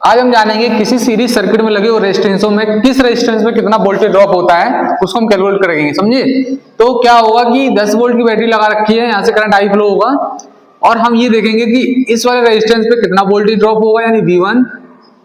आज हम जानेंगे किसी सीरीज सर्किट में लगे हुए रेजिस्टेंसों में किस रेजिस्टेंस में कितना वोल्टेज ड्रॉप होता है, उसको हम कैलकुलेट करेंगे। समझे? तो क्या होगा कि 10 वोल्ट की बैटरी लगा रखी है, यहाँ से करंट आई फ्लो होगा और हम ये देखेंगे कि इस वाले रेजिस्टेंस पे कितना वोल्टेज ड्रॉप होगा यानी V1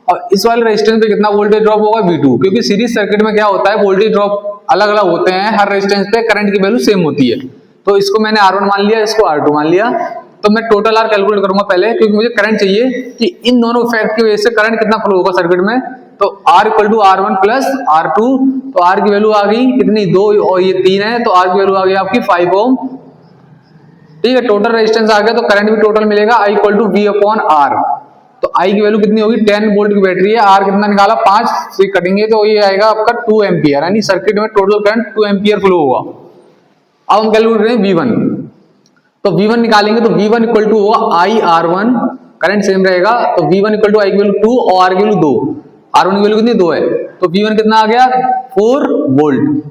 और इस वाले रेजिस्टेंस पे कितना वोल्टेज ड्रॉप होगा V2। क्योंकि सीरीज सर्किट में क्या होता है, वोल्टेज ड्रॉप अलग अलग होते हैं, हर रेजिस्टेंस पे करंट की वैल्यू सेम होती है। तो इसको मैंने R1 मान लिया, इसको R2 मान लिया। तो मैं टोटल R कैलकुलेट करूंगा पहले, क्योंकि मुझे करंट चाहिए कि इन दोनों फैक्ट की वजह से करंट कितना फ्लो होगा सर्किट में। तो R equal to R1 plus R2, तो R की वैल्यू आ गई कितनी 2 और ये 3 है, तो R की वैल्यू आ गई आपकी 5 ओम। ठीक है, टोटल रेजिस्टेंस आ गया तो करंट भी टोटल मिलेगा I equal to V upon R। तो I की वैल्यू कितनी होगी, 10 वोल्ट की बैटरी है, R कितना निकाला 5 से कटेंगे तो ये आएगा आपका 2 एम्पियर, यानी सर्किट में टोटल करंट 2 एम्पियर फ्लो होगा। अब हम कैलकुलेट करें V1, तो V1 निकालेंगे तो V1 इक्वल टू होगा IR1, करंट सेम रहेगा। तो V1 इक्वल टू I की वैल्यू 2 और R की वैल्यू 2, R1 की वैल्यू कितनी 2 है, तो V1 कितना आ गया 4 वोल्ट।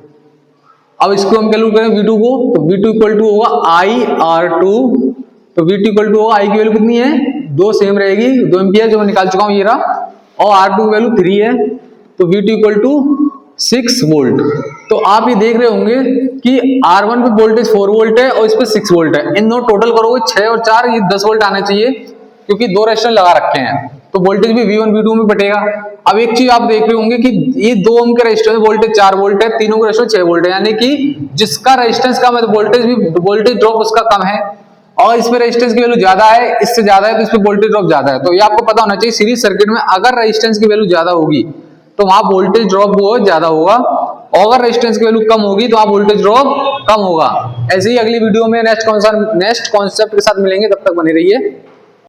अब इसको हम कैलकुलेट करें V2 को, तो V2 इक्वल टू होगा IR2, तो V2 इक्वल टू होगा I की वैल्यू कितनी है 2 सेम रहेगी, 2 एम्पियर जो मैं निकाल चुका हूं ये रहा, और R2 की वैल्यू 3 है, तो V2 इक्वल टू 6 वोल्ट। तो आप ये देख रहे होंगे कि R1 पे वोल्टेज 4 वोल्ट है और इस पे 6 वोल्ट है, इन दोनों टोटल करोगे 6 और 4 ये 10 वोल्ट आने चाहिए, क्योंकि 2 रेजिस्टेंस लगा रखे हैं तो वोल्टेज भी V1 V2 में बटेगा। अब एक चीज आप देख रहे होंगे कि ये 2 ओम के रेजिस्टेंस में वोल्टेज 4 वोल्ट है, तीनों के रेजिस्टेंस 6 वोल्ट है, यानी कि जिसका रेजिस्टेंस कम है तो वोल्टेज ड्रॉप उसका कम है, और इसमें रेजिस्टेंस की वैल्यू ज्यादा है, इससे ज्यादा है तो इसमें वोल्टेज ड्रॉप ज्यादा है। तो ये आपको पता होना चाहिए, सीरीज सर्किट में अगर रेजिस्टेंस की वैल्यू ज्यादा होगी तो वहां वोल्टेज ड्रॉप बहुत ज्यादा होगा, और अगर रेजिस्टेंस की वैल्यू कम होगी तो वहां वोल्टेज ड्रॉप कम होगा। ऐसे ही अगली वीडियो में नेक्स्ट कॉन्सेप्ट के साथ मिलेंगे, तब तक बने रहिए।